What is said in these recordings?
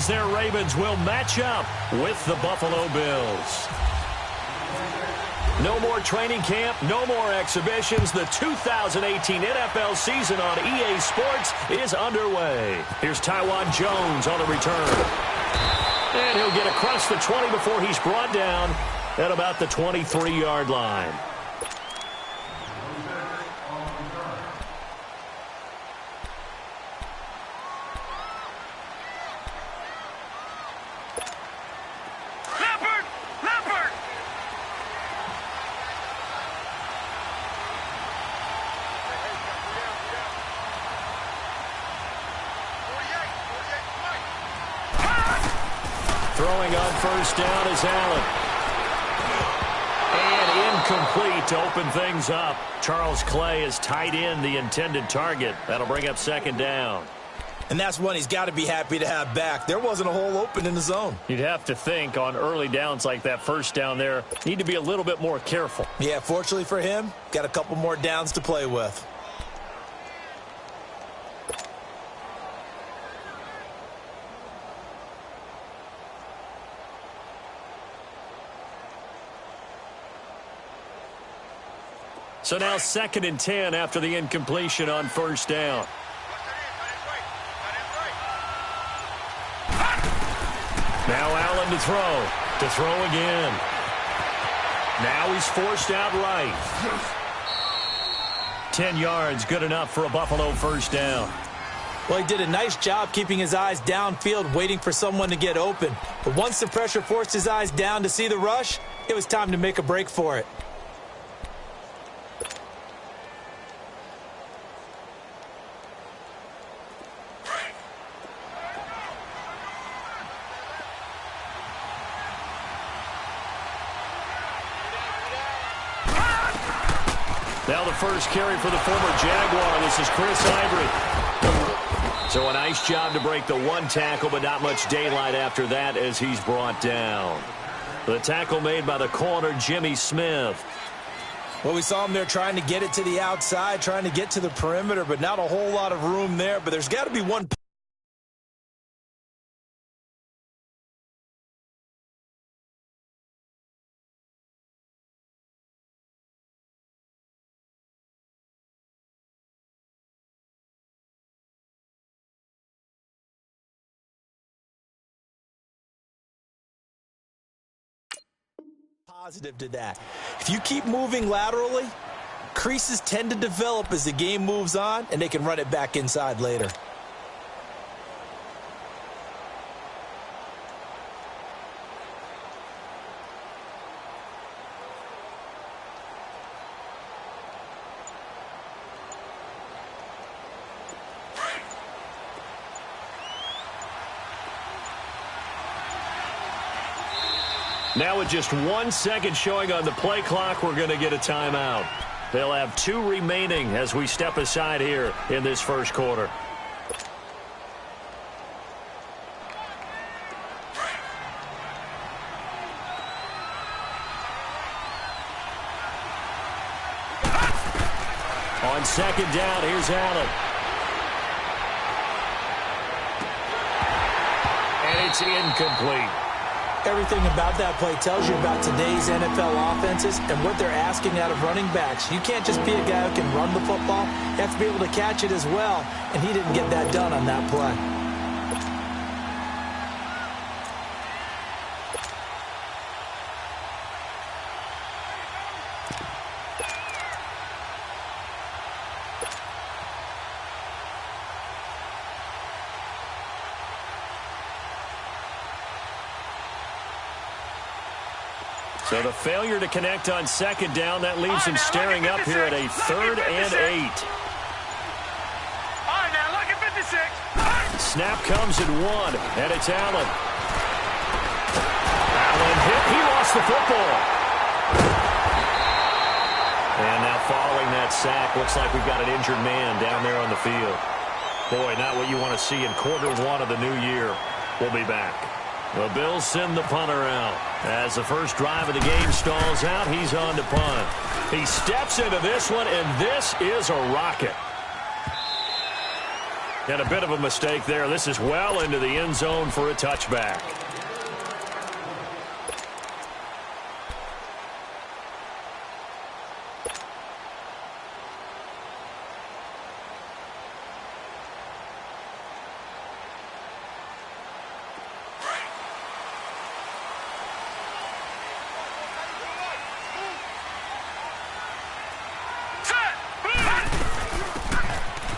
as their Ravens will match up with the Buffalo Bills. No more training camp, no more exhibitions. The 2018 NFL season on EA Sports is underway. Here's Tywan Jones on the return. And he'll get across the 20 before he's brought down at about the 23-yard line. Throwing on first down is Allen. And incomplete to open things up. Charles Clay is tight in the intended target. That'll bring up second down. And that's one he's got to be happy to have back. There wasn't a hole open in the zone. You'd have to think on early downs like that first down there, need to be a little bit more careful. Yeah, fortunately for him, got a couple more downs to play with. So now 2nd and 10 after the incompletion on first down. Now Allen to throw again. Now he's forced out right. 10 yards, good enough for a Buffalo first down. Well, he did a nice job keeping his eyes downfield, waiting for someone to get open. But once the pressure forced his eyes down to see the rush, it was time to make a break for it. Now the first carry for the former Jaguar. This is Chris Ivory. So a nice job to break the one tackle, but not much daylight after that as he's brought down. The tackle made by the corner, Jimmy Smith. Well, we saw him there trying to get it to the outside, trying to get to the perimeter, but not a whole lot of room there. But there's got to be one. Positive to that. If you keep moving laterally, creases tend to develop as the game moves on, and they can run it back inside later. Now with just 1 second showing on the play clock, we're going to get a timeout. They'll have 2 remaining as we step aside here in this first quarter. On second down, here's Allen. And it's incomplete. Everything about that play tells you about today's NFL offenses and what they're asking out of running backs. You can't just be a guy who can run the football. You have to be able to catch it as well, and he didn't get that done on that play. So the failure to connect on second down, that leaves him staring up here at a 3rd and 8. All right, now look at 56. Snap comes at 1, and it's Allen. Allen hit. He lost the football. And now following that sack, looks like we've got an injured man down there on the field. Boy, not what you want to see in quarter 1 of the new year. We'll be back. The Bills send the punter out. As the first drive of the game stalls out, he's on to punt. He steps into this one, and this is a rocket. And a bit of a mistake there. This is well into the end zone for a touchback.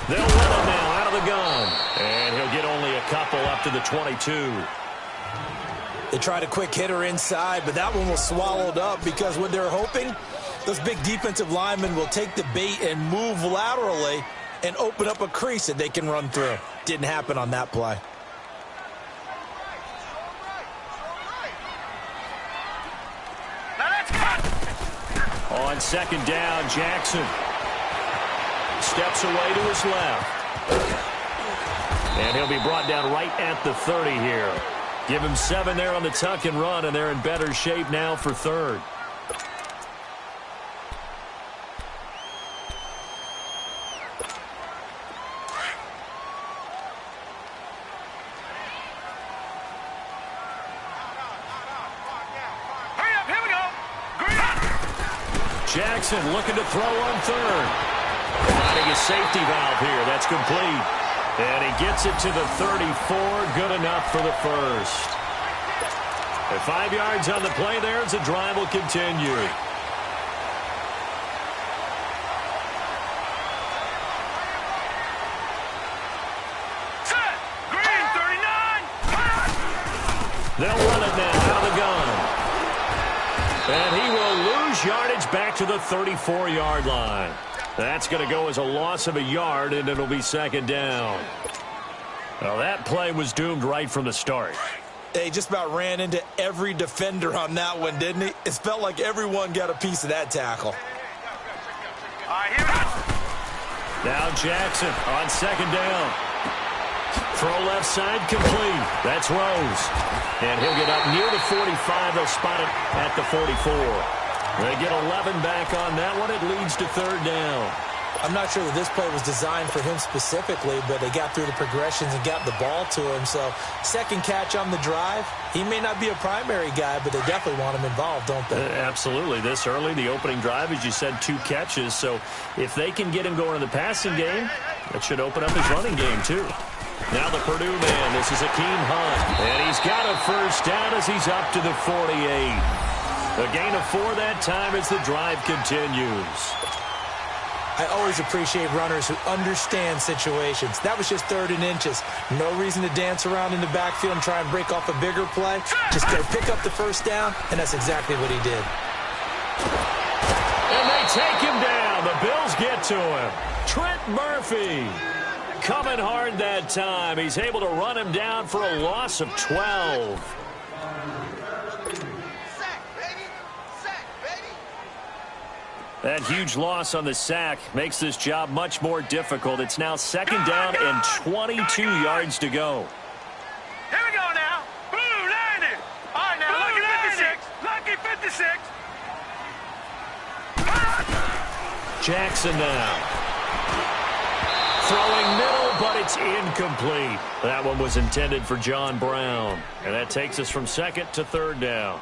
They'll run it now out of the gun. And he'll get only a couple up to the 22. They tried a quick hitter inside, but that one was swallowed up because what they're hoping, those big defensive linemen will take the bait and move laterally and open up a crease that they can run through. Didn't happen on that play. On second down, Jackson steps away to his left. And he'll be brought down right at the 30 here. Give him 7 there on the tuck and run, and they're in better shape now for third. Jackson looking to throw on third. Finding a safety valve here. That's complete. And he gets it to the 34. Good enough for the first. And 5 yards on the play there as the drive will continue. Set. Green, 39. They'll run it now out of the gun. And he will lose yardage back to the 34-yard line. That's going to go as a loss of a yard, and it'll be second down. Well, that play was doomed right from the start. They just about ran into every defender on that one, didn't he? It felt like everyone got a piece of that tackle. All right, here we go. Now Jackson on second down. Throw left side complete. That's Rose. And he'll get up near the 45. They'll spot it at the 44. They get 11 back on that one. It leads to third down. I'm not sure that this play was designed for him specifically, but they got through the progressions and got the ball to him. So second catch on the drive. He may not be a primary guy, but they definitely want him involved, don't they? Absolutely. This early, the opening drive, as you said, 2 catches. So if they can get him going in the passing game, that should open up his running game too. Now the Purdue man, this is Akeem Hunt. And he's got a first down as he's up to the 48. A gain of 4 that time as the drive continues. I always appreciate runners who understand situations. That was just 3rd and inches. No reason to dance around in the backfield and try and break off a bigger play. Just go pick up the first down, and that's exactly what he did. And they take him down. The Bills get to him. Trent Murphy coming hard that time. He's able to run him down for a loss of 12. That huge loss on the sack makes this job much more difficult. It's now second down and 22 yards to go. Here we go now. Blue landed. All right, now, lucky 56. Lucky 56. Jackson now. Throwing middle, but it's incomplete. That one was intended for John Brown. And that takes us from second to third down.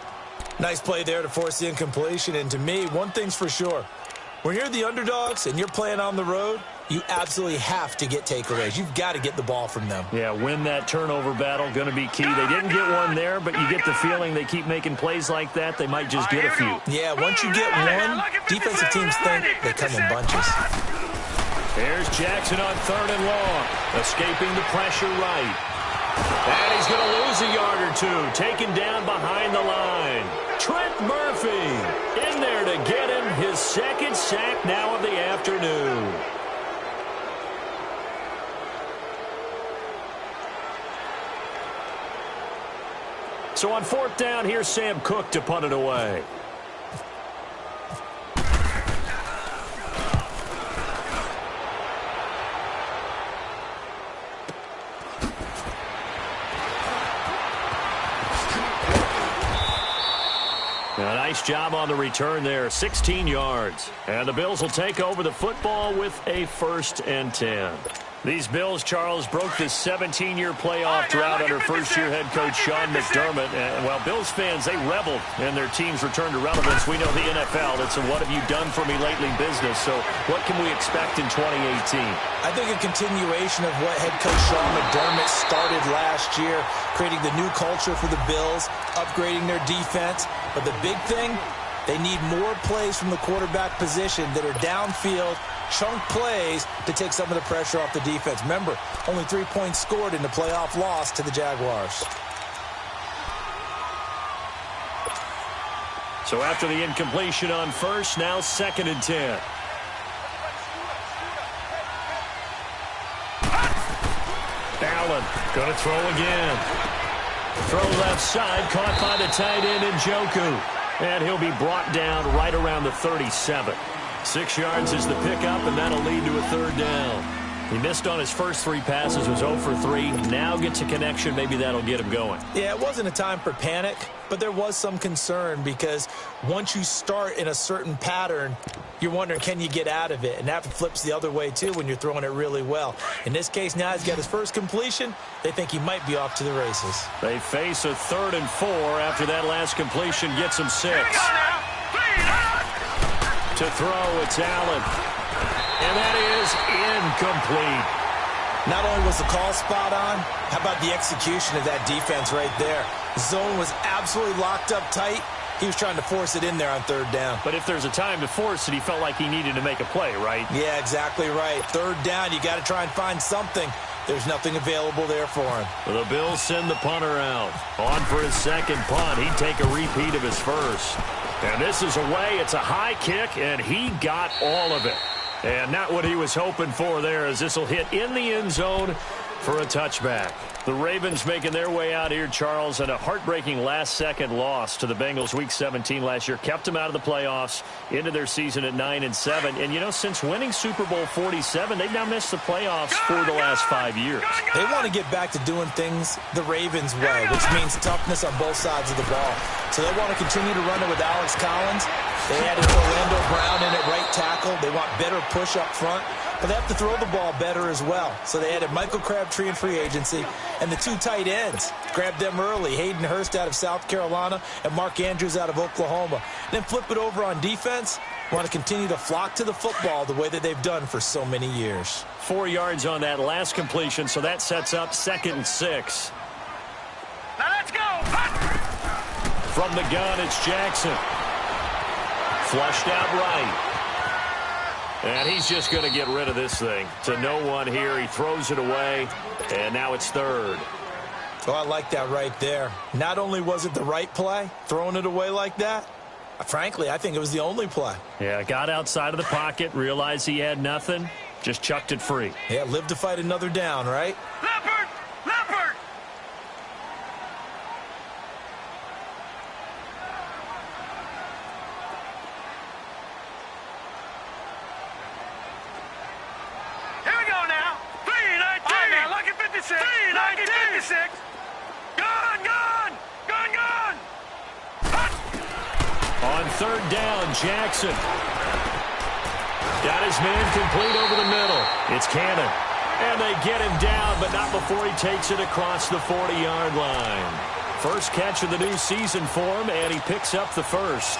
Nice play there to force the incompletion. And to me, one thing's for sure. When you're the underdogs and you're playing on the road, you absolutely have to get takeaways. You've got to get the ball from them. Yeah, win that turnover battle, going to be key. They didn't get one there, but you get the feeling they keep making plays like that, they might just get a few. Yeah, once you get one, defensive teams think they come in bunches. Here's Jackson on 3rd and long, escaping the pressure right. And he's going to lose a yard or 2, taken down behind the line. Trent Murphy in there to get him his 2nd sack now of the afternoon. So on 4th down, here's Sam Cook to punt it away. A nice job on the return there, 16 yards. And the Bills will take over the football with a 1st and 10. These Bills, Charles, broke this 17-year playoff drought under first-year head coach Sean McDermott. And while Bills fans, they reveled in their team's return to relevance. We know the NFL, it's a what have you done for me lately business. So what can we expect in 2018? I think a continuation of what head coach Sean McDermott started last year, creating the new culture for the Bills, upgrading their defense. But the big thing, they need more plays from the quarterback position that are downfield, chunk plays to take some of the pressure off the defense. Remember, only 3 points scored in the playoff loss to the Jaguars. So after the incompletion on first, now 2nd and 10. Allen going to throw again. Throw left side, caught by the tight end Njoku. And he'll be brought down right around the 37. 6 yards is the pickup, and that'll lead to a 3rd down. He missed on his first 3 passes, was 0 for 3. Now gets a connection. Maybe that'll get him going. Yeah, it wasn't a time for panic, but there was some concern because once you start in a certain pattern, you're wondering, can you get out of it? And that flips the other way, too, when you're throwing it really well. In this case, now he's got his first completion. They think he might be off to the races. They face a 3rd and 4 after that last completion gets him 6. To throw, it's Allen. And that is incomplete. Not only was the call spot on, how about the execution of that defense right there? The zone was absolutely locked up tight. He was trying to force it in there on 3rd down. But if there's a time to force it, he felt like he needed to make a play, right? Yeah, exactly right. 3rd down, you got to try and find something. There's nothing available there for him. The Bills send the punter out. On for his 2nd punt. He'd take a repeat of his first. And this is away. It's a high kick, and he got all of it. And not what he was hoping for there, as this will hit in the end zone for a touchback. The Ravens making their way out here, Charles, and a heartbreaking last-second loss to the Bengals Week 17 last year. Kept them out of the playoffs into their season at 9-7. And, you know, since winning Super Bowl 47, they've now missed the playoffs for the last 5 years. They want to get back to doing things the Ravens way, which means toughness on both sides of the ball. So they want to continue to run it with Alex Collins. They added Orlando Brown in at right tackle. They want better push up front. But they have to throw the ball better as well. So they added Michael Crabtree in free agency. And the 2 tight ends, grabbed them early. Hayden Hurst out of South Carolina and Mark Andrews out of Oklahoma. Then flip it over on defense. Want to continue to flock to the football the way that they've done for so many years. 4 yards on that last completion, so that sets up 2nd and 6. Now let's go. From the gun, it's Jackson. Flushed out right. And he's just going to get rid of this thing. To no one here. He throws it away, and now it's 3rd. Oh, I like that right there. Not only was it the right play, throwing it away like that, frankly, I think it was the only play. Yeah, got outside of the pocket, realized he had nothing, just chucked it free. Yeah, live to fight another down, right? Leopard! Leopard! Here we go now. 3-19. All right, now, lucky 56. 3-19. 56. Gun, gun! Gun, gun! On 3rd down, Jackson. Got his man complete over the middle. It's Cannon. And they get him down, but not before he takes it across the 40-yard line. First catch of the new season for him, and he picks up the first.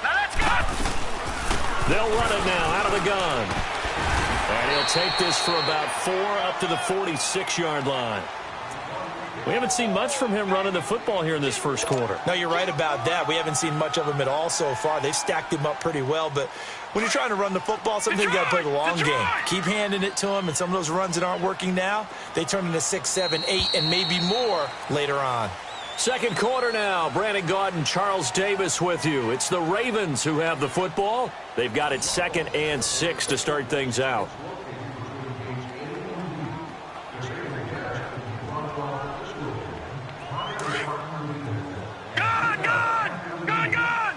Now let's go! They'll run it now out of the gun. And he'll take this for about 4 up to the 46-yard line. We haven't seen much from him running the football here in this first quarter. No, you're right about that. We haven't seen much of him at all so far. They've stacked him up pretty well, but when you're trying to run the football, sometimes you got to play the long game. Keep handing it to him, and some of those runs that aren't working now, they turn into 6, 7, 8, and maybe more later on. Second quarter now. Brandon Gaudin, Charles Davis with you. It's the Ravens who have the football. They've got it 2nd and 6 to start things out. Gun, gun! Gun, gun!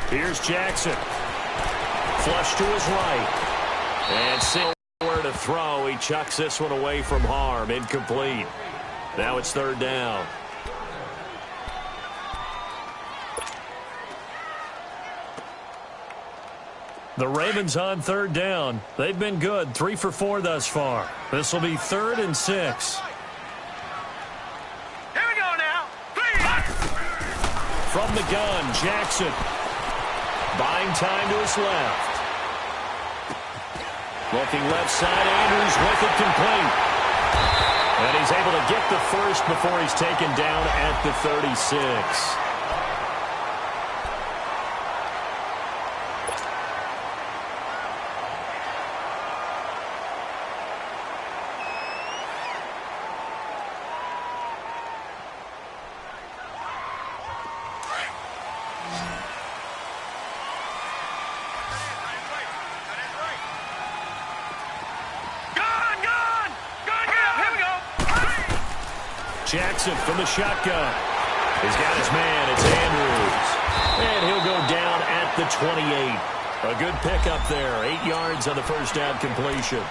Here's Jackson. Flush to his right. And nowhere to throw. He chucks this one away from harm. Incomplete. Now it's third down. The Ravens on third down. They've been good, 3 for 4 thus far. This will be 3rd and 6. Here we go now. From the gun, Jackson. Buying time to his left. Looking left side, Andrews with it complete. And he's able to get the first before he's taken down at the 36. Jackson from the shotgun. He's got his man. It's Andrews. And he'll go down at the 28. A good pickup there. 8 yards on the first down completion.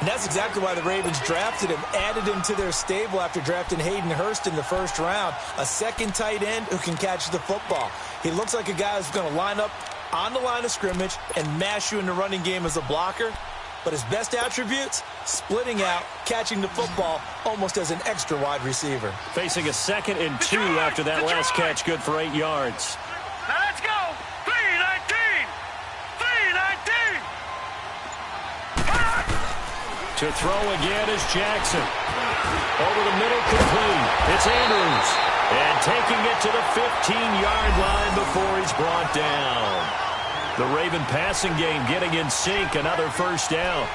And that's exactly why the Ravens drafted him, added him to their stable after drafting Hayden Hurst in the first round. A second tight end who can catch the football. He looks like a guy who's going to line up on the line of scrimmage and mash you in the running game as a blocker. But his best attributes, splitting out, catching the football almost as an extra wide receiver. Facing a 2nd and 2 after that last catch, good for 8 yards. Now let's go. 3-19. 3-19. To throw again is Jackson. Over the middle, complete. It's Andrews. And taking it to the 15-yard line before he's brought down. The Raven passing game getting in sync. Another first down.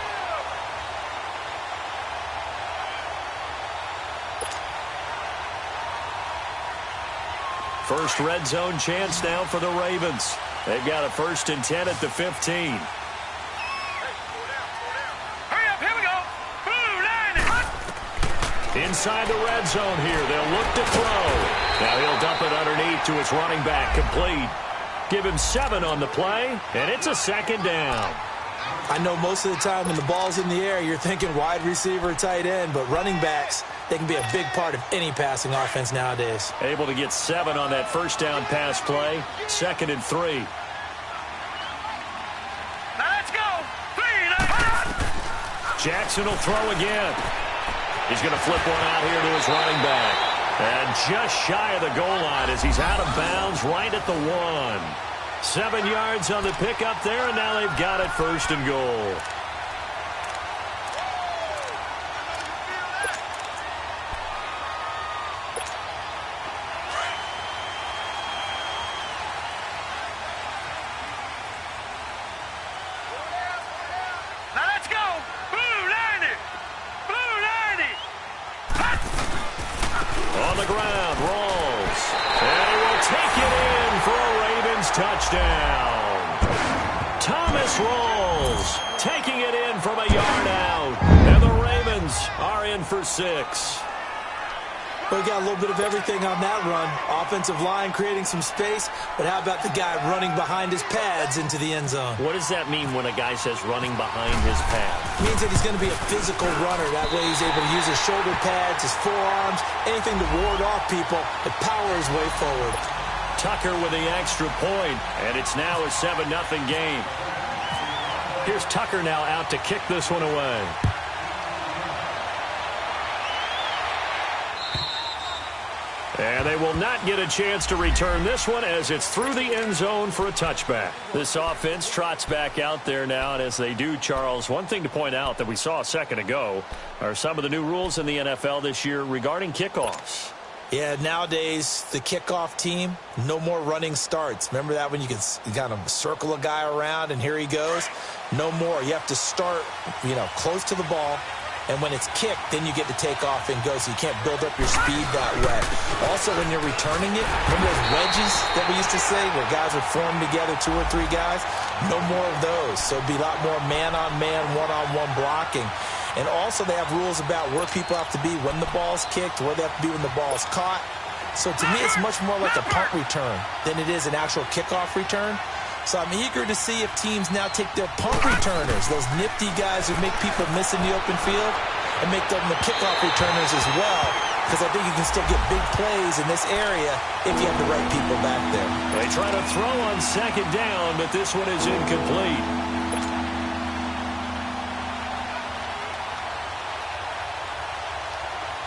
First red zone chance now for the Ravens. They've got a 1st and 10 at the 15. Hurry up, here we go. Blue line. Inside the red zone here. They'll look to throw. Now he'll dump it underneath to his running back. Complete. Give him 7 on the play, and it's a 2nd down. I know most of the time when the ball's in the air, you're thinking wide receiver, tight end, but running backs, they can be a big part of any passing offense nowadays. Able to get 7 on that first down pass play, 2nd and 3. Now let's go. 3-19. Jackson will throw again. He's going to flip one out here to his running back. And just shy of the goal line as he's out of bounds right at the 1. 7 yards on the pickup there, and now they've got it 1st and goal. Now let's go. Blue 90. Blue 90. On the ground, rolls. And he will take it in for a Ravens touchdown. Thomas rolls, taking it in from a yard out. And the Ravens are in for 6. We got a little bit of everything on that run. Offensive line creating some space, but how about the guy running behind his pads into the end zone? What does that mean when a guy says running behind his pad? It means that he's going to be a physical runner. That way he's able to use his shoulder pads, his forearms, anything to ward off people and power his way forward. Tucker with the extra point, and it's now a 7-0 game. Here's Tucker now out to kick this one away. And they will not get a chance to return this one as it's through the end zone for a touchback. This offense trots back out there now, and as they do, Charles, one thing to point out that we saw a second ago are some of the new rules in the NFL this year regarding kickoffs. Yeah, nowadays, the kickoff team, no more running starts. Remember that when you kind of circle a guy around and here he goes? No more. You have to start, close to the ball. And when it's kicked, then you get to take off and go, so you can't build up your speed that way. Also, when you're returning it, remember those wedges that we used to say where guys would form together, 2 or 3 guys? No more of those. So it'd be a lot more man-on-man, one-on-one blocking. And also they have rules about where people have to be when the ball's kicked, where they have to be when the ball's caught. So to me, it's much more like a punt return than it is an actual kickoff return. So I'm eager to see if teams now take their punt returners, those nifty guys who make people miss in the open field, and make them the kickoff returners as well. because I think you can still get big plays in this area if you have the right people back there. They try to throw on second down, but this one is incomplete.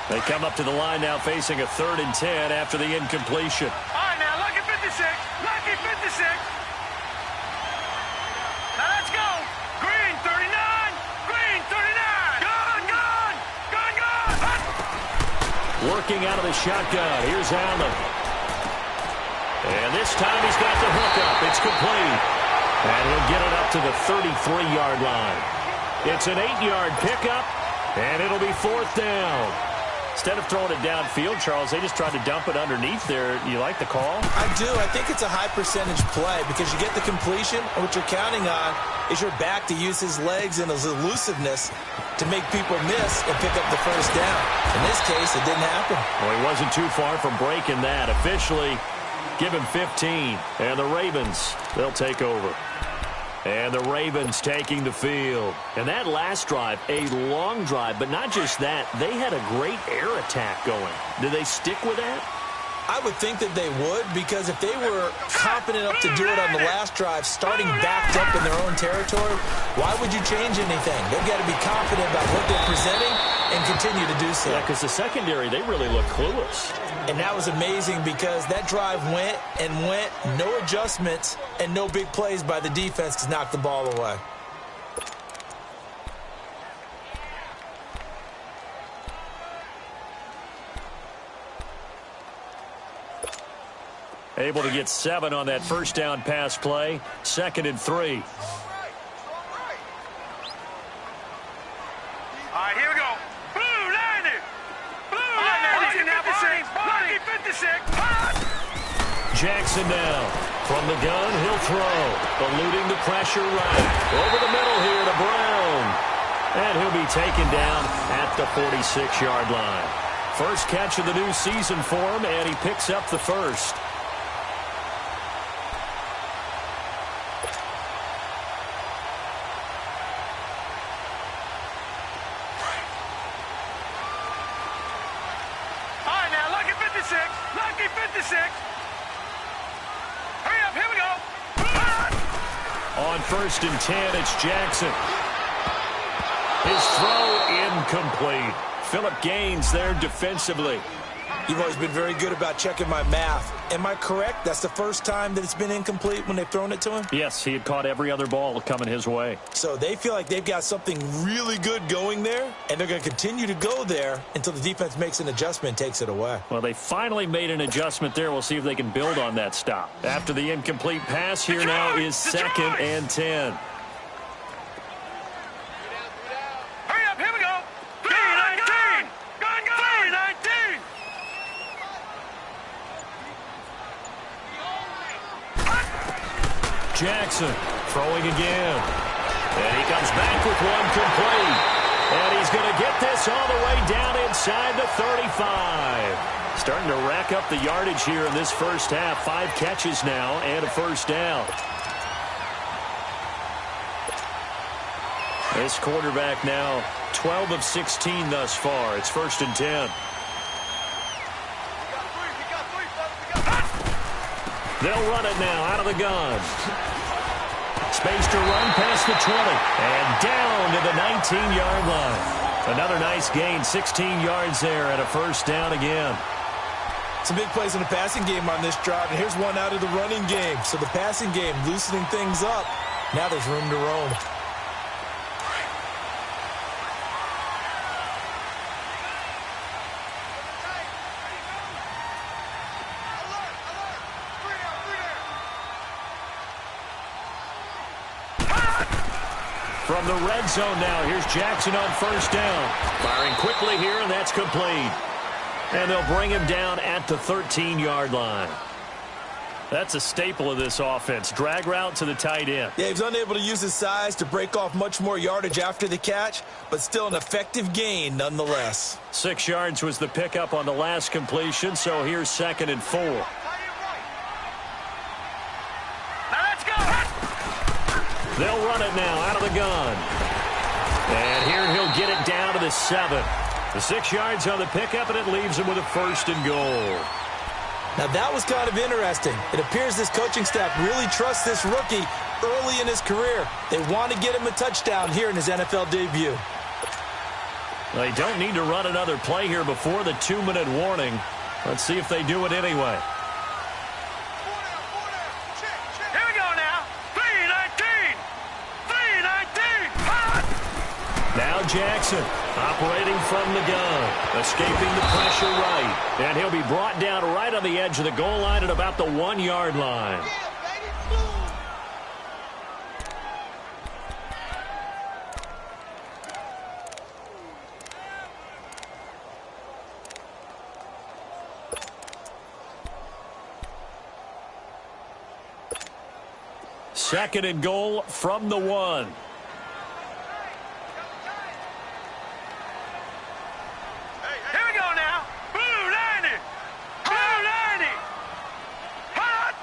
They come up to the line now facing a 3rd and 10 after the incompletion. All right, now, lucky 56. Lucky 56. Now, let's go. Green, 39. Green, 39. Gun. Working out of the shotgun. Here's Allen. And this time he's got the hook up. It's complete. And he'll get it up to the 33-yard line. It's an 8-yard pickup, and it'll be 4th down. Instead of throwing it downfield, Charles, they just tried to dump it underneath there. You like the call? I do. I think it's a high percentage play because you get the completion, and what you're counting on is your back to use his legs and his elusiveness to make people miss and pick up the first down. In this case, it didn't happen. Well, he wasn't too far from breaking that. Officially, give him 15. And the Ravens, they'll take over. And the Ravens taking the field. And that last drive, a long drive, but not just that. They had a great air attack going. Did they stick with that? I would think that they would, because if they were confident enough to do it on the last drive, starting backed up in their own territory, why would you change anything? They've got to be confident about what they're presenting and continue to do so. Yeah, because the secondary, they really look clueless. And that was amazing because that drive went and went, no adjustments, and no big plays by the defense to knock the ball away. Able to get 7 on that first down pass play. 2nd and 3. All right, here we go. Blue, 90. Blue, 90. Lucky 56. Jackson now. From the gun, he'll throw. Eluding the pressure right. Over the middle here to Brown. And he'll be taken down at the 46-yard line. First catch of the new season for him, and he picks up the first. Lucky 56. Hurry up, here we go. On 1st and 10, it's Jackson. His throw incomplete. Phillip Gaines there defensively. You've always been very good about checking my math. Am I correct? That's the first time that it's been incomplete when they've thrown it to him? Yes, he had caught every other ball coming his way. So they feel like they've got something really good going there, and they're going to continue to go there until the defense makes an adjustment and takes it away. Well, they finally made an adjustment there. We'll see if they can build on that stop. After the incomplete pass, here now is 2nd and 10. Hurry up, here we go. 319. Gun. 319. Jackson throwing again. And he comes back with one complete. And he's going to get this all the way down inside the 35. Starting to rack up the yardage here in this first half. 5 catches now and a first down. This quarterback now 12 of 16 thus far. It's 1st and 10. They'll run it now out of the gun. Space to run past the 20. And down to the 19-yard line. Another nice gain, 16 yards there and a first down again. Some big plays in the passing game on this drive, and here's one out of the running game. So the passing game loosening things up. Now there's room to roam. From the red zone now, here's Jackson on first down. Firing quickly here, and that's complete. And they'll bring him down at the 13-yard line. That's a staple of this offense. Drag route to the tight end. Yeah, he was unable to use his size to break off much more yardage after the catch, but still an effective gain nonetheless. 6 yards was the pickup on the last completion, so here's 2nd and 4. Now let's go. They'll run it now out of the gun. And here he'll get it down to the 7. The 6 yards on the pickup, and it leaves him with a 1st and goal. Now, that was kind of interesting. It appears this coaching staff really trusts this rookie early in his career. They want to get him a touchdown here in his NFL debut. They don't need to run another play here before the 2-minute warning. Let's see if they do it anyway. Here we go now. 3-19. 3-19. Hot. Now Jackson operating from the gun, escaping the pressure right. And he'll be brought down right on the edge of the goal line at about the 1-yard line. Second and goal from the 1. Here we go now. Blue 90. Blue 90. Hot.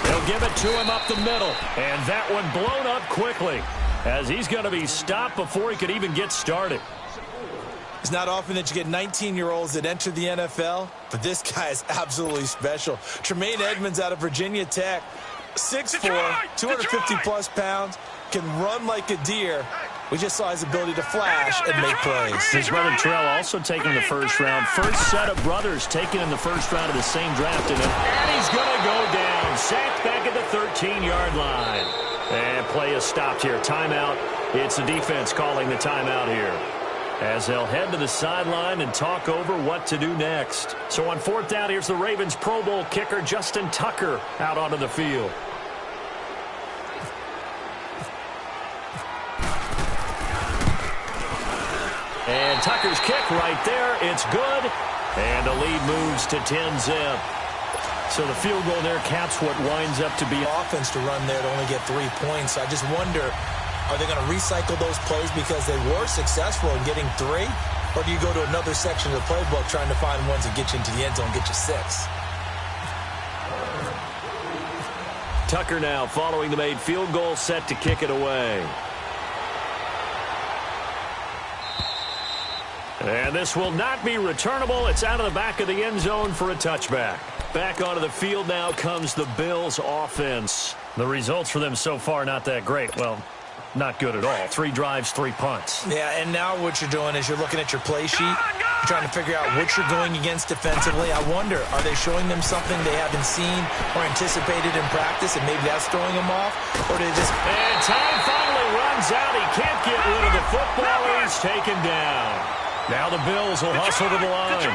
They'll give it to him up the middle. And that one blown up quickly as he's going to be stopped before he could even get started. It's not often that you get 19-year-olds that enter the NFL, but this guy is absolutely special. Tremaine Edmonds out of Virginia Tech, 6'4", 250-plus pounds, can run like a deer. We just saw his ability to flash and make plays. His brother Terrell also taken in the first round. First set of brothers taken in the first round of the same draft. And he's going to go down. Sacked back at the 13-yard line. And play is stopped here. Timeout. It's the defense calling the timeout here, as they'll head to the sideline and talk over what to do next. So on 4th down, here's the Ravens Pro Bowl kicker Justin Tucker out onto the field. And Tucker's kick right there. It's good. And the lead moves to 10-zip. So the field goal there caps what winds up to be offense to run there to only get 3 points. I just wonder, are they going to recycle those plays because they were successful in getting 3? Or do you go to another section of the playbook trying to find ones that get you into the end zone and get you 6? Tucker now following the made field goal, set to kick it away. And this will not be returnable. It's out of the back of the end zone for a touchback. Back onto the field now comes the Bills offense. The results for them so far not that great. Well, not good at all. 3 drives, 3 punts. Yeah, and now what you're doing is you're looking at your play sheet. You're trying to figure out what you're going against defensively. I wonder, are they showing them something they haven't seen or anticipated in practice, and maybe that's throwing them off? Or did they just... And time finally runs out. He can't get rid of the football. He's taken down. Now the Bills will hustle to the line.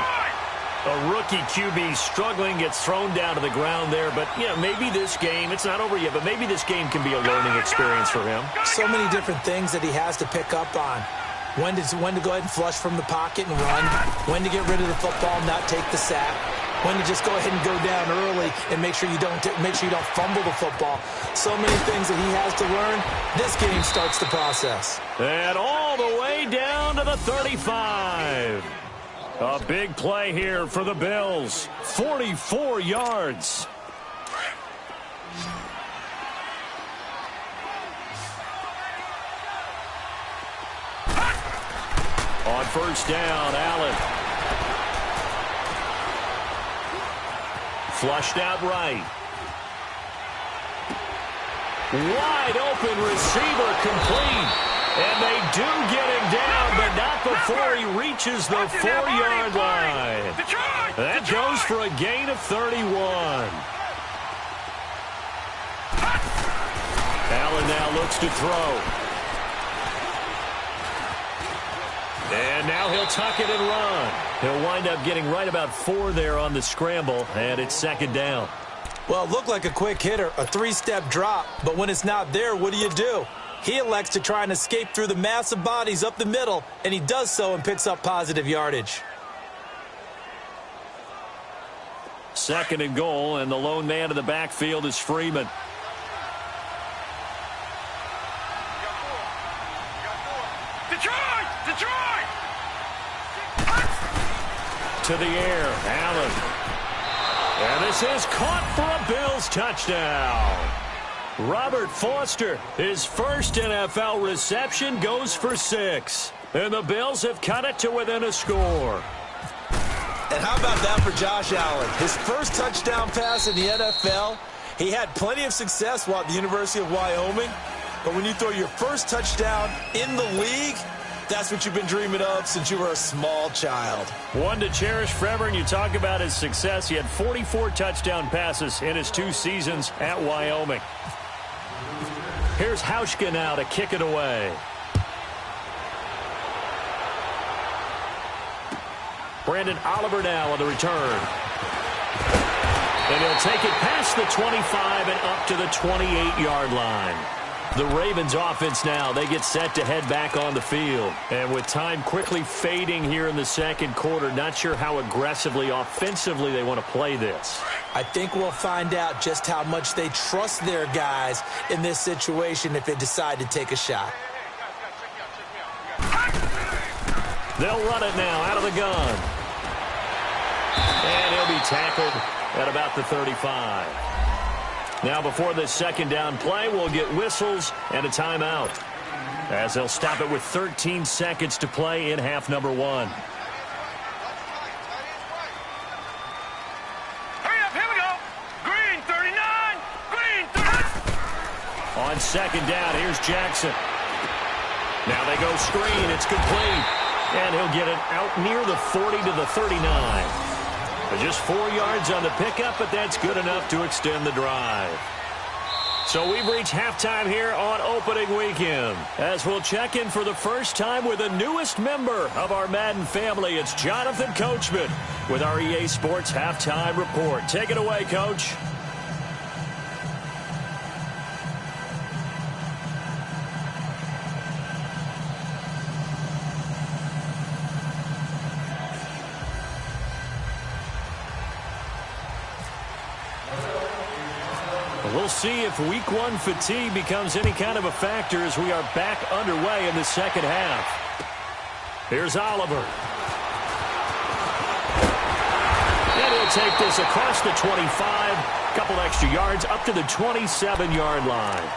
A rookie QB struggling, gets thrown down to the ground there. But, yeah, maybe this game, it's not over yet, but maybe this game can be a learning experience for him. So many different things that he has to pick up on. When to go ahead and flush from the pocket and run. When to get rid of the football, not take the sack. When to just go ahead and go down early and make sure you don't fumble the football. So many things that he has to learn. This game starts the process. And all the way down to the 35. A big play here for the Bills. 44 yards. On first down, Allen. Flushed out right. Wide open receiver complete. And they do get him down, but not before he reaches the 4-yard line. That goes for a gain of 31. Allen now looks to throw. And now he'll tuck it and run. He'll wind up getting right about 4 there on the scramble, and it's 2nd down. Well, it looked like a quick hitter, a 3-step drop, but when it's not there, what do? He elects to try and escape through the massive bodies up the middle, and he does so and picks up positive yardage. 2nd and goal, and the lone man in the backfield is Freeman. Detroit! To the air, Allen. And this is caught for a Bills touchdown. Robert Foster, his first NFL reception, goes for 6. And the Bills have cut it to within a score. And how about that for Josh Allen? His first touchdown pass in the NFL. He had plenty of success while at the University of Wyoming. But when you throw your first touchdown in the league, that's what you've been dreaming of since you were a small child. One to cherish forever, and you talk about his success. He had 44 touchdown passes in his 2 seasons at Wyoming. Here's Hauschka now to kick it away. Brandon Oliver now on the return. And he'll take it past the 25 and up to the 28-yard line. The Ravens offense now, they get set to head back on the field. And with time quickly fading here in the second quarter, not sure how aggressively, offensively they want to play this. I think we'll find out just how much they trust their guys in this situation if they decide to take a shot. They'll run it now out of the gun. And he'll be tackled at about the 35. Now before this second down play, we'll get whistles and a timeout, as they'll stop it with 13 seconds to play in half number 1. Hurry up, here we go. Green 39, green 30. On second down, here's Jackson. Now they go screen. It's complete. And he'll get it out near the 40 to the 39. Just 4 yards on the pickup, but that's good enough to extend the drive. So we've reached halftime here on opening weekend, as we'll check in for the first time with the newest member of our Madden family. It's Jonathan Coachman with our EA Sports Halftime Report. Take it away, Coach. We'll see if week 1 fatigue becomes any kind of a factor as we are back underway in the second half. Here's Oliver. And he'll take this across the 25, a couple extra yards up to the 27-yard line.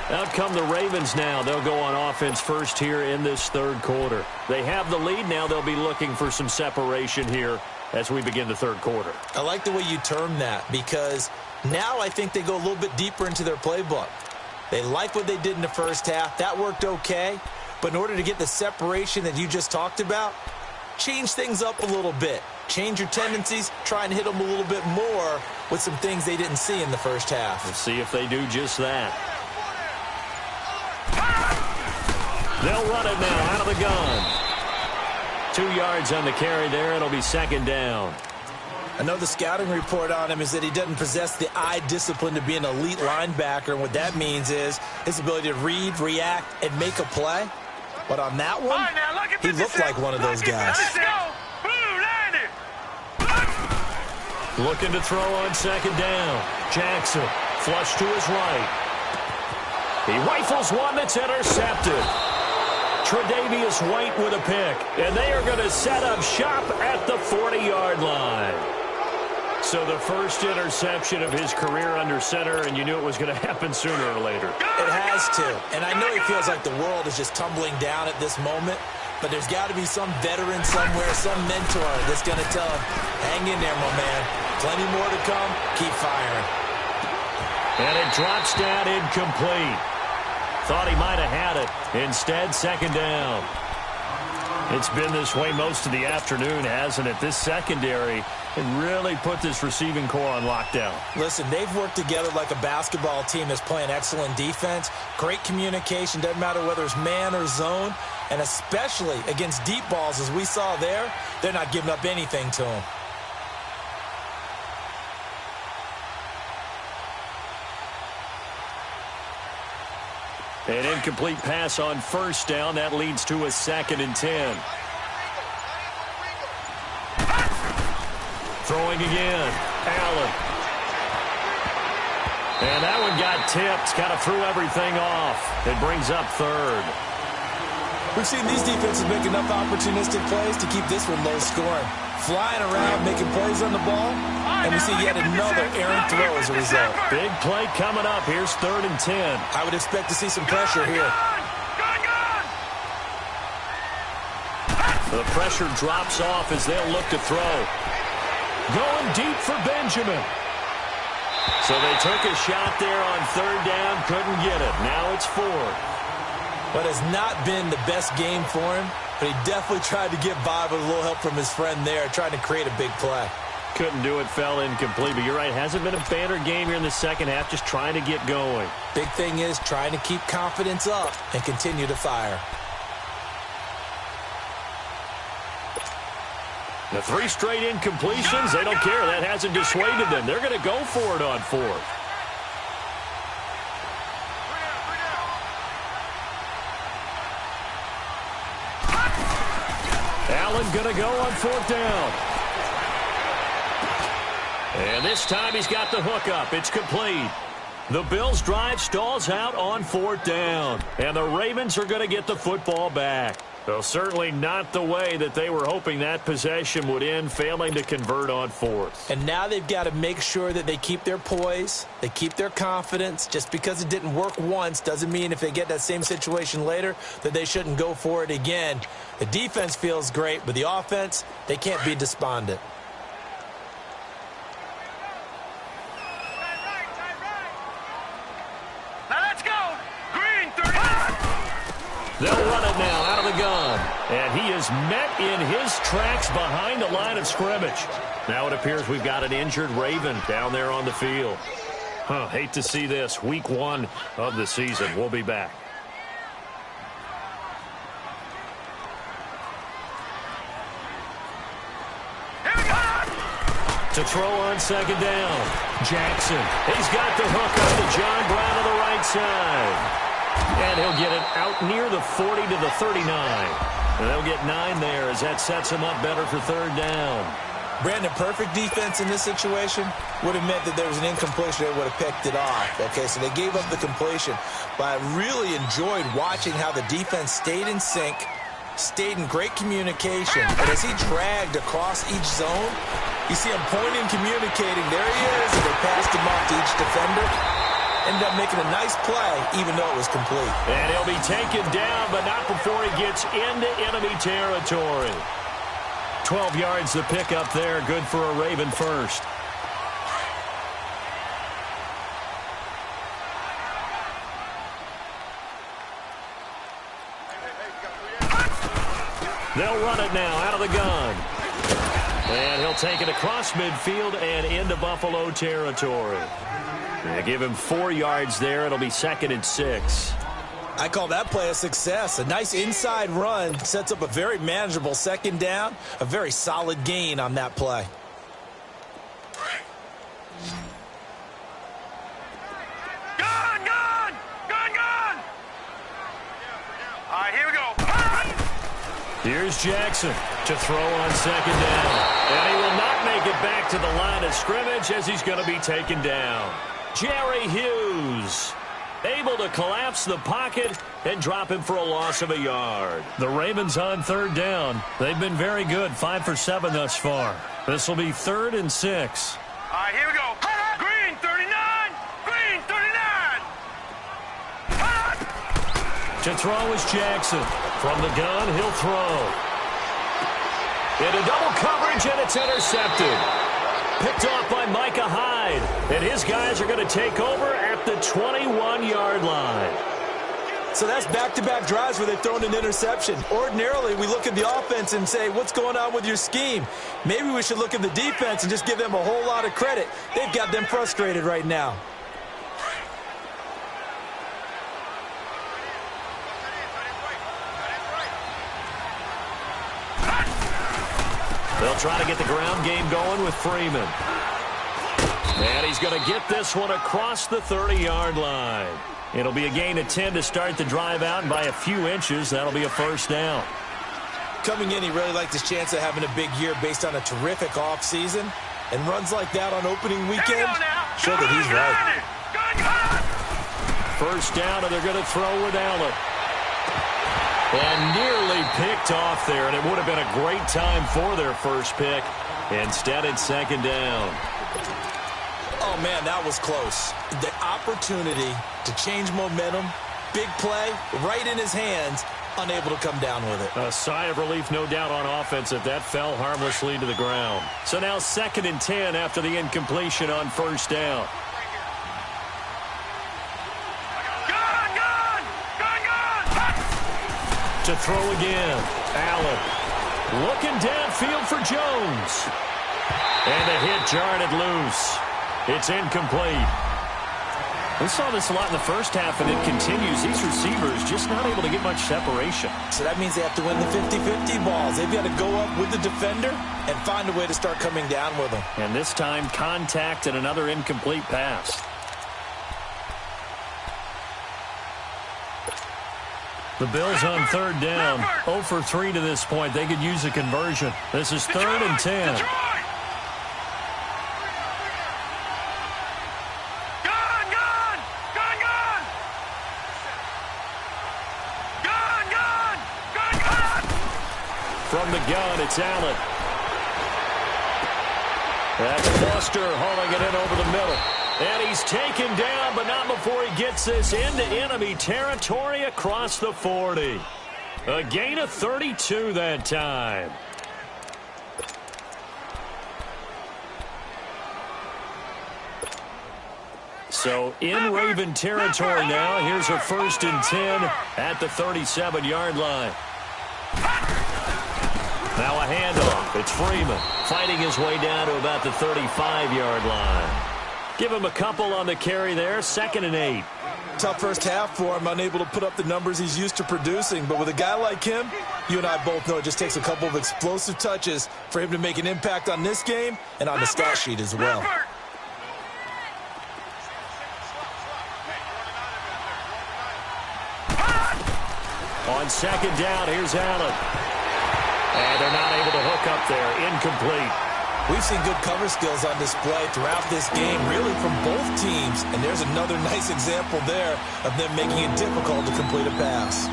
Out come the Ravens now. They'll go on offense first here in this third quarter. They have the lead now. They'll be looking for some separation here as we begin the third quarter. I like the way you term that, because now I think they go a little bit deeper into their playbook. They like what they did in the first half. That worked okay. But in order to get the separation that you just talked about, change things up a little bit. Change your tendencies. Try and hit them a little bit more with some things they didn't see in the first half. We'll see if they do just that. They'll run it now out of the gun. 2 yards on the carry there. It'll be second down. I know the scouting report on him is that he doesn't possess the eye discipline to be an elite linebacker, and what that means is his ability to read, react, and make a play. But on that one, he looked like one of those guys. Looking to throw on second down. Jackson, flush to his right. He rifles one that's intercepted. Tre'Davious White with a pick, and they are going to set up shop at the 40-yard line. So the first interception of his career under center, and you knew it was going to happen sooner or later. It has to, and I know he feels like the world is just tumbling down at this moment, but there's got to be some veteran somewhere, some mentor that's going to tell him, hang in there, my man. Plenty more to come. Keep firing. And it drops down incomplete. Thought he might have had it. Instead, second down. It's been this way most of the afternoon, hasn't it? This secondary can really put this receiving core on lockdown. Listen, they've worked together like a basketball team that's playing excellent defense. Great communication. Doesn't matter whether it's man or zone. And especially against deep balls, as we saw there, they're not giving up anything to them. An incomplete pass on first down. That leads to a 2nd and 10. Throwing again. Allen. And that one got tipped. Kind of threw everything off. It brings up third. We've seen these defenses make enough opportunistic plays to keep this one low scoring. Flying around, making plays on the ball, and we see yet another errant throw as a result. Big play coming up. Here's 3rd and 10. I would expect to see some pressure here. The pressure drops off as they'll look to throw. Going deep for Benjamin. So they took a shot there on 3rd down, couldn't get it. Now it's 4th. But it's not been the best game for him, but he definitely tried to get by with a little help from his friend there, trying to create a big play. Couldn't do it, fell incomplete. But you're right, hasn't been a banner game here in the second half, just trying to get going. Big thing is trying to keep confidence up and continue to fire. The 3 straight incompletions, they don't care. That hasn't dissuaded them. They're going to go for it on 4th. Allen going to go on 4th down. And this time he's got the hook up. It's complete. The Bills' drive stalls out on 4th down. And the Ravens are going to get the football back. Well, certainly not the way that they were hoping that possession would end, failing to convert on 4th. And now they've got to make sure that they keep their poise, they keep their confidence. Just because it didn't work once doesn't mean if they get that same situation later that they shouldn't go for it again. The defense feels great, but the offense, they can't be despondent. They'll run it now out of the gun. And he is met in his tracks behind the line of scrimmage. Now it appears we've got an injured Raven down there on the field. Hate to see this. Week 1 of the season. We'll be back. To throw on 2nd down. Jackson. He's got the hook up to John Brown to the right side. And he'll get it out near the 40 to the 39. And they'll get 9 there as that sets him up better for 3rd down. Brandon, perfect defense in this situation would have meant that there was an incompletion. They would have picked it off. Okay, so they gave up the completion. But I really enjoyed watching how the defense stayed in sync, stayed in great communication. And as he dragged across each zone, you see him pointing, communicating. There he is. And they passed him off to each defender. Ended up making a nice play, even though it was complete. And he'll be taken down, but not before he gets into enemy territory. 12 yards to pick up there. Good for a Raven first. They'll run it now out of the gun. And he'll take it across midfield and into Buffalo territory. They give him 4 yards there. It'll be 2nd and 6. I call that play a success. A nice inside run sets up a very manageable 2nd down. A very solid gain on that play. Gun, gun! Gun, gun! All right, here we go. Here's Jackson to throw on 2nd down. And he will not make it back to the line of scrimmage as he's going to be taken down. Jerry Hughes able to collapse the pocket and drop him for a loss of a yard. The Ravens on 3rd down. They've been very good, 5 for 7 thus far. This will be 3rd and 6. All right, here we go. Green 39! Green 39! To throw is Jackson. From the gun, he'll throw. Into double coverage, and it's intercepted. Picked off by Micah Hyde. And his guys are going to take over at the 21-yard line. So that's back-to-back drives where they've thrown an interception. Ordinarily, we look at the offense and say, what's going on with your scheme? Maybe we should look at the defense and just give them a whole lot of credit. They've got them frustrated right now. They'll try to get the ground game going with Freeman. And he's going to get this one across the 30-yard line. It'll be a gain of 10 to start the drive out, and by a few inches, that'll be a 1st down. Coming in, he really liked his chance of having a big year based on a terrific offseason. And runs like that on opening weekend show that he's right. 1st down, and they're going to throw with Allen. And nearly picked off there, and it would have been a great time for their first pick. Instead, it's second down. Oh, man, that was close. The opportunity to change momentum, big play, right in his hands, unable to come down with it. A sigh of relief, no doubt, on offense if that fell harmlessly to the ground. So now 2nd and 10 after the incompletion on first down. To throw again. Allen looking downfield for Jones. And the hit jarred it loose. It's incomplete. We saw this a lot in the first half, and it continues. These receivers just not able to get much separation. So that means they have to win the 50-50 balls. They've got to go up with the defender and find a way to start coming down with them. And this time, contact and another incomplete pass. The Bills on 3rd down, 0 for 3 to this point. They could use a conversion. This is 3rd and 10. From the gun, it's Allen. That's Foster hauling it in over the middle. And he's taken down, but not before he gets this into enemy territory across the 40. A gain of 32 that time. So in Raven territory now. Here's a 1st and 10 at the 37-yard line. Now a handoff. It's Freeman fighting his way down to about the 35-yard line. Give him a couple on the carry there. 2nd and 8. Tough first half for him, unable to put up the numbers he's used to producing. But with a guy like him, you and I both know it just takes a couple of explosive touches for him to make an impact on this game and on the stat sheet as well. On 2nd down, here's Allen. And they're not able to hook up there. Incomplete. We've seen good cover skills on display throughout this game, really from both teams. And there's another nice example there of them making it difficult to complete a pass.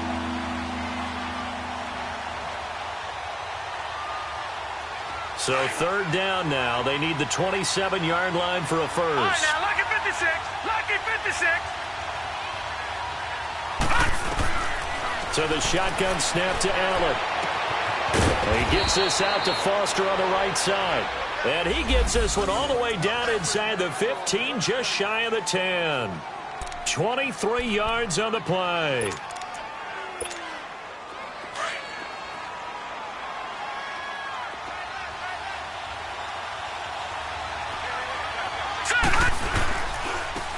So 3rd down now. They need the 27-yard line for a first. All right, now, lucky 56. Lucky 56. So the shotgun snap to Allen. He gets this out to Foster on the right side. And he gets this one all the way down inside the 15, just shy of the 10. 23 yards on the play.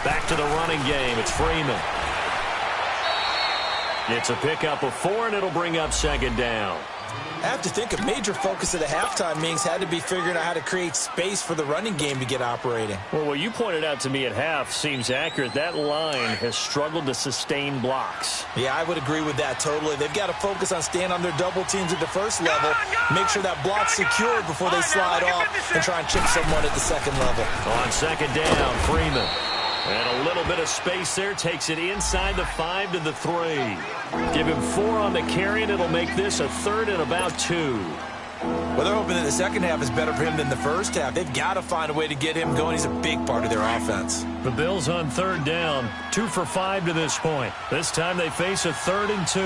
Back to the running game. It's Freeman. It's a pickup of 4, and it'll bring up 2nd down. I have to think a major focus of the halftime meetings had to be figuring out how to create space for the running game to get operating. Well, what you pointed out to me at half seems accurate. That line has struggled to sustain blocks. Yeah, I would agree with that totally. They've got to focus on staying on their double teams at the first level, make sure that block's secured before they slide off and try and chip someone at the 2nd level. On 2nd down, Freeman. And a little bit of space there, takes it inside the 5 to the 3. Give him 4 on the carry, and it'll make this a 3rd and about 2. Well, they're hoping that the second half is better for him than the first half. They've got to find a way to get him going. He's a big part of their offense. The Bills on 3rd down, 2 for 5 to this point. This time they face a 3rd and 2.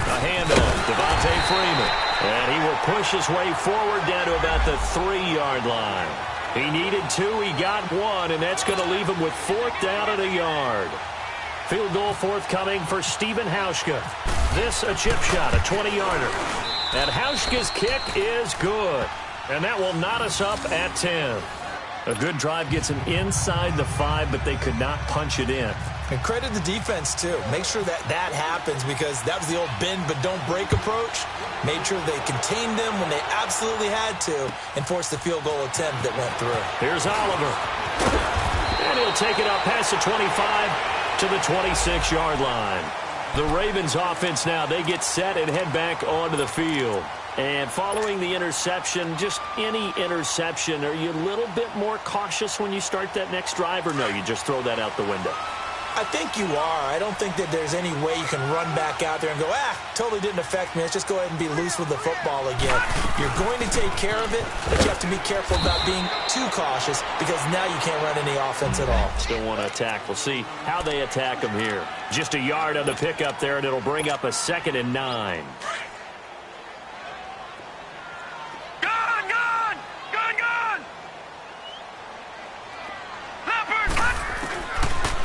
A handoff, Devontae Freeman. And he will push his way forward down to about the 3-yard line. He needed 2, he got 1, and that's going to leave him with 4th down and a yard. Field goal forthcoming for Stephen Hauschka. This a chip shot, a 20-yarder. And Hauschka's kick is good. And that will knot us up at 10. A good drive gets him inside the 5, but they could not punch it in. And credit the defense, too. Make sure that that happens because that was the old bend but don't break approach. Made sure they contained them when they absolutely had to and forced the field goal attempt that went through. Here's Oliver. And he'll take it up past the 25 to the 26-yard line. The Ravens offense now, they get set and head back onto the field. And following the interception, just any interception, are you a little bit more cautious when you start that next drive, or no, you just throw that out the window? I think you are. I don't think that there's any way you can run back out there and go, totally didn't affect me. Let's just go ahead and be loose with the football again. You're going to take care of it, but you have to be careful about being too cautious because now you can't run any offense at all. Still want to attack. We'll see how they attack them here. Just a yard on the pickup there, and it'll bring up a 2nd and 9.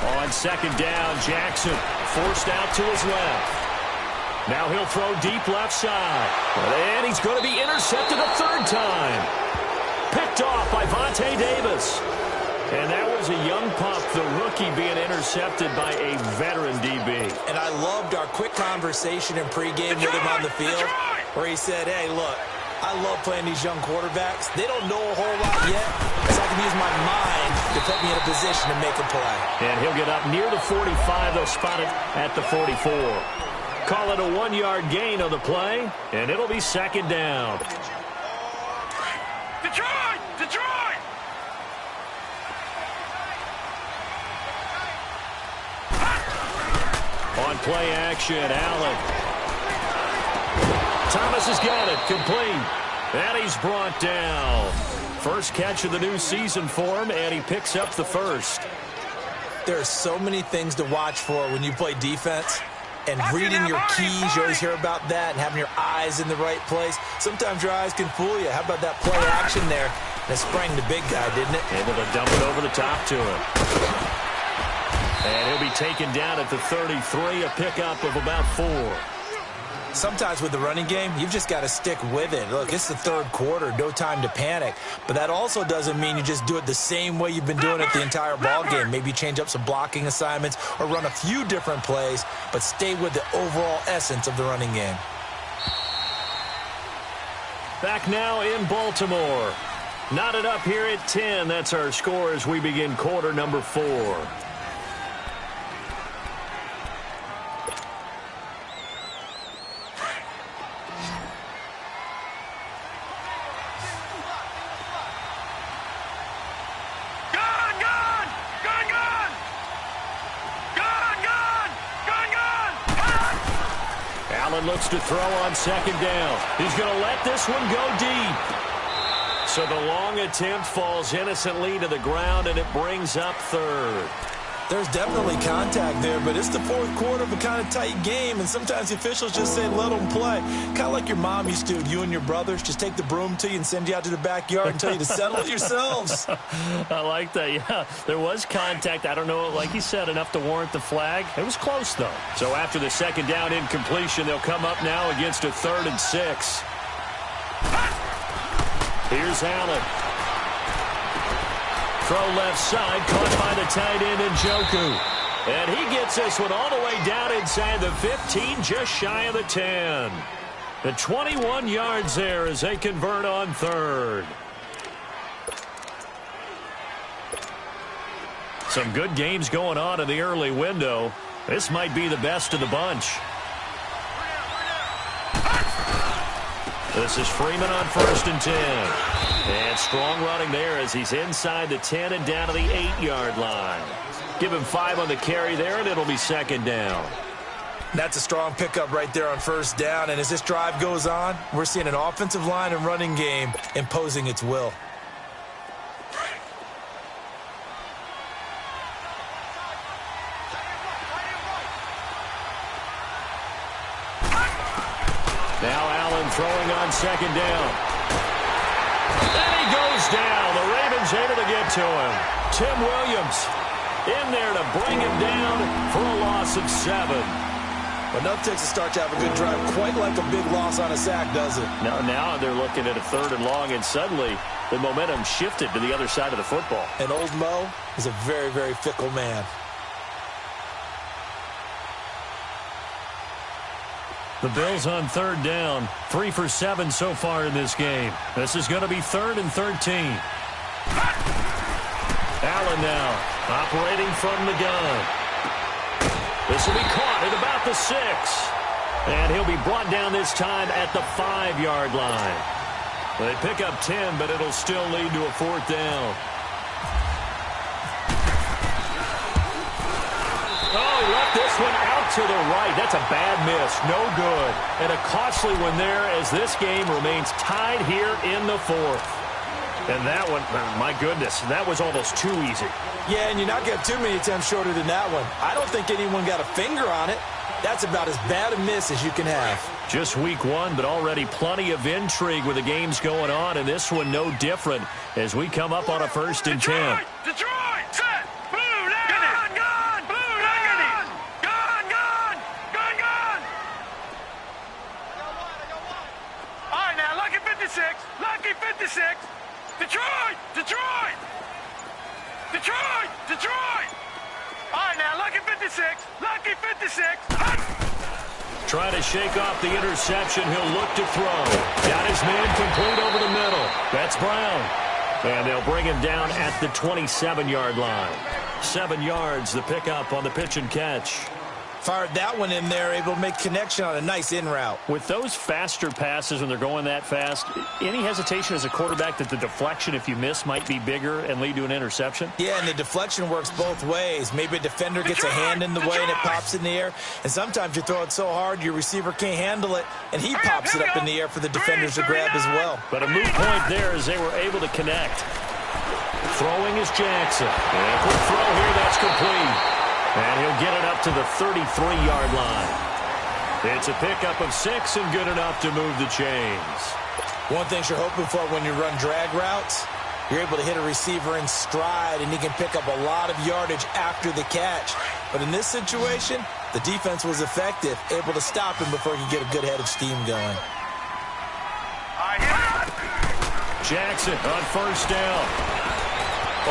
On 2nd down, Jackson forced out to his left. Now he'll throw deep left side. And he's going to be intercepted a 3rd time. Picked off by Vontae Davis. And that was a young pup, the rookie, being intercepted by a veteran DB. And I loved our quick conversation in pregame with him on the field where he said, hey, look, I love playing these young quarterbacks. They don't know a whole lot yet, so I can use my mind to put me in a position to make a play. And he'll get up near the 45. They'll spot it at the 44. Call it a 1-yard gain on the play, and it'll be 2nd down. Detroit! Detroit! On play action, Allen. Thomas has got it, complete. And he's brought down. First catch of the new season for him, and he picks up the 1st. There are so many things to watch for when you play defense. And reading your keys, you always hear about that, and having your eyes in the right place. Sometimes your eyes can fool you. How about that play action there? And it sprang the big guy, didn't it? Able to dump it over the top to him. And he'll be taken down at the 33, a pickup of about 4. Sometimes with the running game, you've just got to stick with it. Look, it's the 3rd quarter, no time to panic. But that also doesn't mean you just do it the same way you've been doing it the entire ball game. Maybe change up some blocking assignments or run a few different plays, but stay with the overall essence of the running game. Back now in Baltimore. Knotted up here at 10. That's our score as we begin quarter number 4. Looks to throw on 2nd down. He's going to let this one go deep. So the long attempt falls innocently to the ground, and it brings up 3rd. There's definitely contact there, but it's the 4th quarter of a kind of tight game, and sometimes the officials just say let them play. Kind of like your mom used to, you and your brothers, just take the broom to you and send you out to the backyard and tell you to settle it yourselves. I like that, yeah. There was contact. I don't know, like you said, enough to warrant the flag. It was close, though. So after the 2nd down incompletion, they'll come up now against a 3rd and 6. Here's Allen. Throw left side, caught by the tight end Njoku. And he gets this one all the way down inside the 15, just shy of the 10. The 21 yards there as they convert on 3rd. Some good games going on in the early window. This might be the best of the bunch. This is Freeman on 1st and 10. And strong running there as he's inside the 10 and down to the 8-yard line. Give him 5 on the carry there, and it'll be 2nd down. That's a strong pickup right there on 1st down. And as this drive goes on, we're seeing an offensive line and running game imposing its will. Now Allen throwing on 2nd down. And he goes down. The Ravens able to get to him. Tim Williams in there to bring him down for a loss of 7. Enough takes a start to have a good drive. Quite like a big loss on a sack, does it? Now they're looking at a 3rd and long, and suddenly the momentum shifted to the other side of the football. And old Mo is a very, very fickle man. The Bills on 3rd down. 3 for 7 so far in this game. This is going to be 3rd and 13. Allen now operating from the gun. This will be caught at about the 6. And he'll be brought down this time at the 5-yard line. They pick up 10, but it'll still lead to a 4th down. Oh, he left this one out to the right. That's a bad miss. No good. And a costly one there as this game remains tied here in the 4th. And that one, my goodness, that was almost too easy. Yeah, and you're not getting too many attempts shorter than that one. I don't think anyone got a finger on it. That's about as bad a miss as you can have. Just week 1, but already plenty of intrigue with the games going on, and this one no different as we come up on a 1st and 10. Detroit! Set! Blue now! Gone! Blue now! Gone! All right, now, lucky 56. Lucky 56. Detroit! All right, now, lucky 56. Lucky 56. Trying to shake off the interception. He'll look to throw. Got his man complete over the middle. That's Brown. And they'll bring him down at the 27-yard line. 7 yards, the pickup on the pitch and catch. Fired that one in there, able to make connection on a nice in route. With those faster passes when they're going that fast, any hesitation as a quarterback that the deflection, if you miss, might be bigger and lead to an interception? Yeah, and the deflection works both ways. Maybe a defender gets a hand in the way and it pops in the air. And sometimes you throw it so hard your receiver can't handle it, and he pops it up in the air for the defenders to grab as well. But a moot point there as they were able to connect. Throwing is Jackson. And a quick throw here, that's complete. And he'll get it up to the 33-yard line. It's a pickup of 6 and good enough to move the chains. One thing you're hoping for when you run drag routes, you're able to hit a receiver in stride, and he can pick up a lot of yardage after the catch. But in this situation, the defense was effective, able to stop him before he could get a good head of steam going. Jackson on 1st down.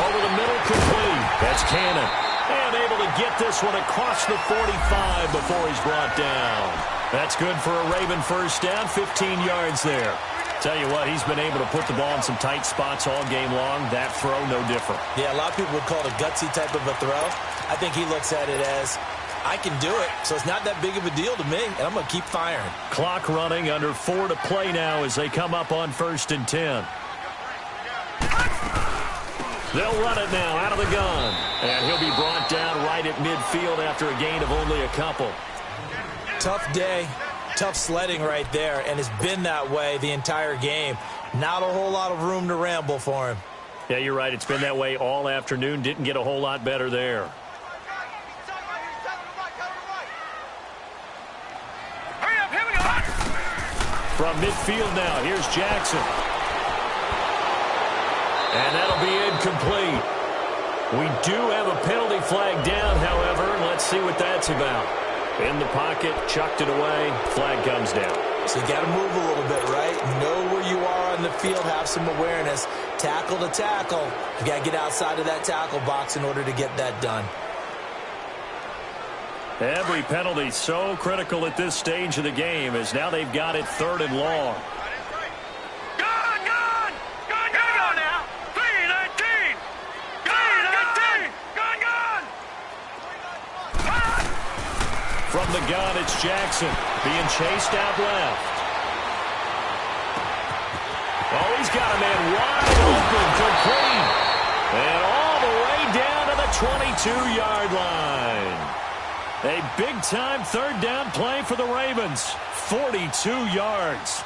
Over the middle, complete. That's Cannon. And able to get this one across the 45 before he's brought down. That's good for a Raven 1st down, 15 yards there. Tell you what, he's been able to put the ball in some tight spots all game long. That throw, no different. Yeah, a lot of people would call it a gutsy type of a throw. I think he looks at it as, I can do it, so it's not that big of a deal to me, and I'm going to keep firing. Clock running, under 4 to play now as they come up on 1st and 10. They'll run it now out of the gun. And he'll be brought down right at midfield after a gain of only a couple. Tough day, tough sledding right there, and it's been that way the entire game. Not a whole lot of room to ramble for him. Yeah, you're right. It's been that way all afternoon. Didn't get a whole lot better there. Hurry up, here we go. From midfield now, here's Jackson. And that'll be incomplete. We do have a penalty flag down, however. Let's see what that's about. In the pocket, chucked it away, flag comes down. So you got to move a little bit, right? Know where you are on the field, have some awareness. Tackle to tackle. You got to get outside of that tackle box in order to get that done. Every penalty so critical at this stage of the game as now they've got it 3rd and long. From the gun, it's Jackson being chased out left. Oh, he's got a man wide open, complete. And all the way down to the 22-yard line. A big-time 3rd down play for the Ravens. 42 yards.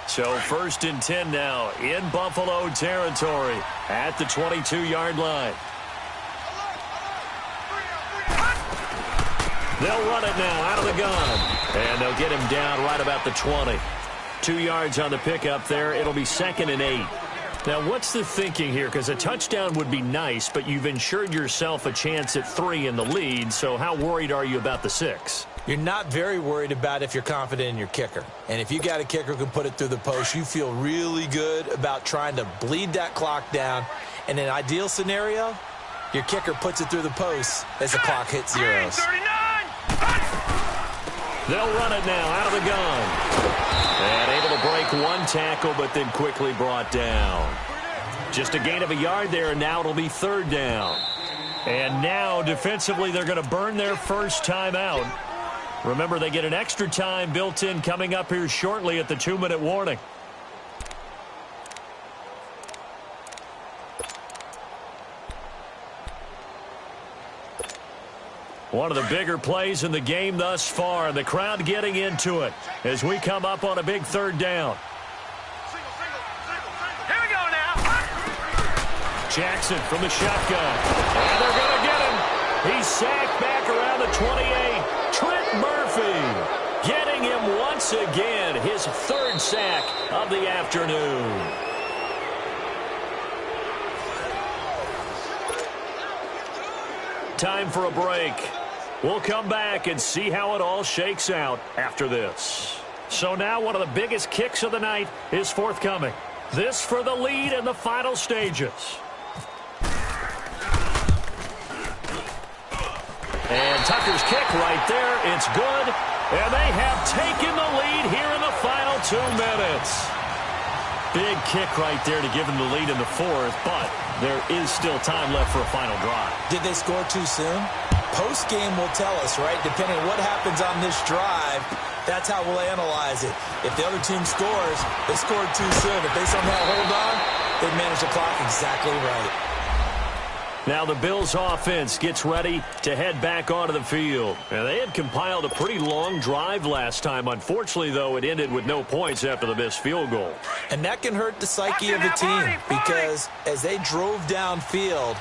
So 1st and 10 now in Buffalo territory at the 22-yard line. They'll run it now out of the gun. And they'll get him down right about the 20. 2 yards on the pickup there. It'll be 2nd and 8. Now, what's the thinking here? Because a touchdown would be nice, but you've ensured yourself a chance at 3 in the lead. So how worried are you about the 6? You're not very worried about if you're confident in your kicker. And if you got a kicker who can put it through the post, you feel really good about trying to bleed that clock down. In an ideal scenario, your kicker puts it through the post as the clock hits zeros. They'll run it now out of the gun. And able to break one tackle, but then quickly brought down. Just a gain of a yard there, and now it'll be third down. And now, defensively, they're going to burn their first time out. Remember, they get an extra time built in coming up here shortly at the 2-minute warning. One of the bigger plays in the game thus far, and the crowd getting into it as we come up on a big third down. Here we go now. Jackson from the shotgun. And they're going to get him. He's sacked back around the 28. Trent Murphy getting him once again, his third sack of the afternoon. Time for a break. We'll come back and see how it all shakes out after this. So now one of the biggest kicks of the night is forthcoming. This for the lead in the final stages. And Tucker's kick right there. It's good. And they have taken the lead here in the final 2 minutes. Big kick right there to give them the lead in the fourth, but there is still time left for a final drive. Did they score too soon? Post-game will tell us, right? Depending on what happens on this drive, that's how we'll analyze it. If the other team scores, they scored too soon. If they somehow hold on, they manage the clock exactly right. Now the Bills offense gets ready to head back onto the field. And they had compiled a pretty long drive last time. Unfortunately, though, it ended with no points after the missed field goal. And that can hurt the psyche of the team because as they drove downfield,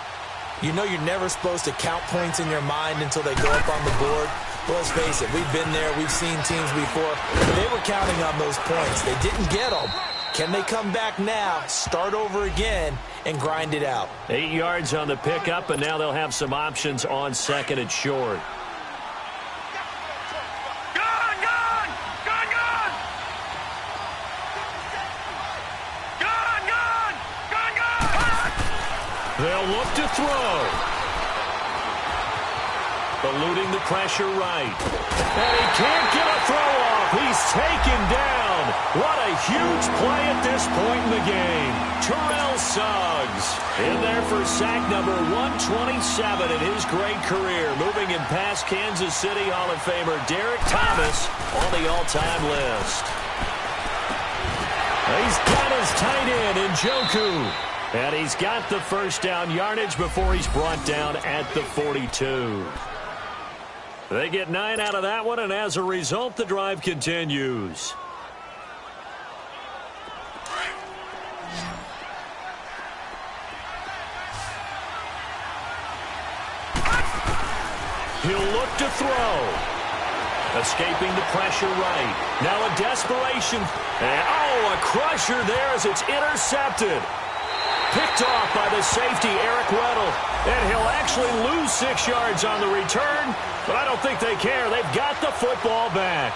you know you're never supposed to count points in your mind until they go up on the board. Well, let's face it, we've been there. We've seen teams before. They were counting on those points. They didn't get them. Can they come back now, start over again, and grind it out? 8 yards on the pickup, and now they'll have some options on second and short. Gone, gone, gone, gone. Gone, gone, gone, gone. They'll look to throw. Eluding the pressure right. And he can't get a throw off. He's taken down. What a huge play at this point in the game. Terrell Suggs in there for sack number 127 in his great career. Moving him past Kansas City Hall of Famer Derek Thomas on the all-time list. He's got his tight end in Njoku. And he's got the first down yardage before he's brought down at the 42. They get 9 out of that one, and as a result, the drive continues. He'll look to throw. Escaping the pressure right. Now a desperation. And, oh, a crusher there as it's intercepted. Picked off by the safety, Eric Weddle. And he'll actually lose 6 yards on the return, but I don't think they care. They've got the football back.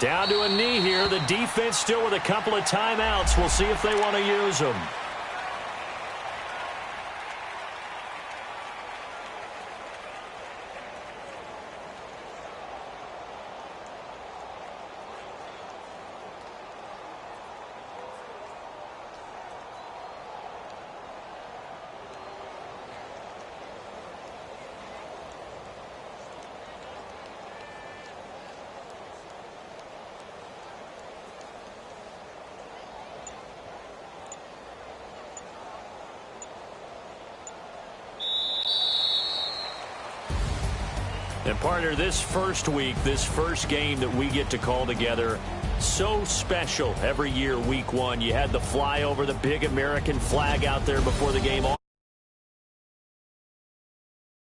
Down to a knee here. The defense still with a couple of timeouts. We'll see if they want to use them. And partner, this first week, this first game that we get to call together, so special every year, week one. You had the flyover, the big American flag out there before the game.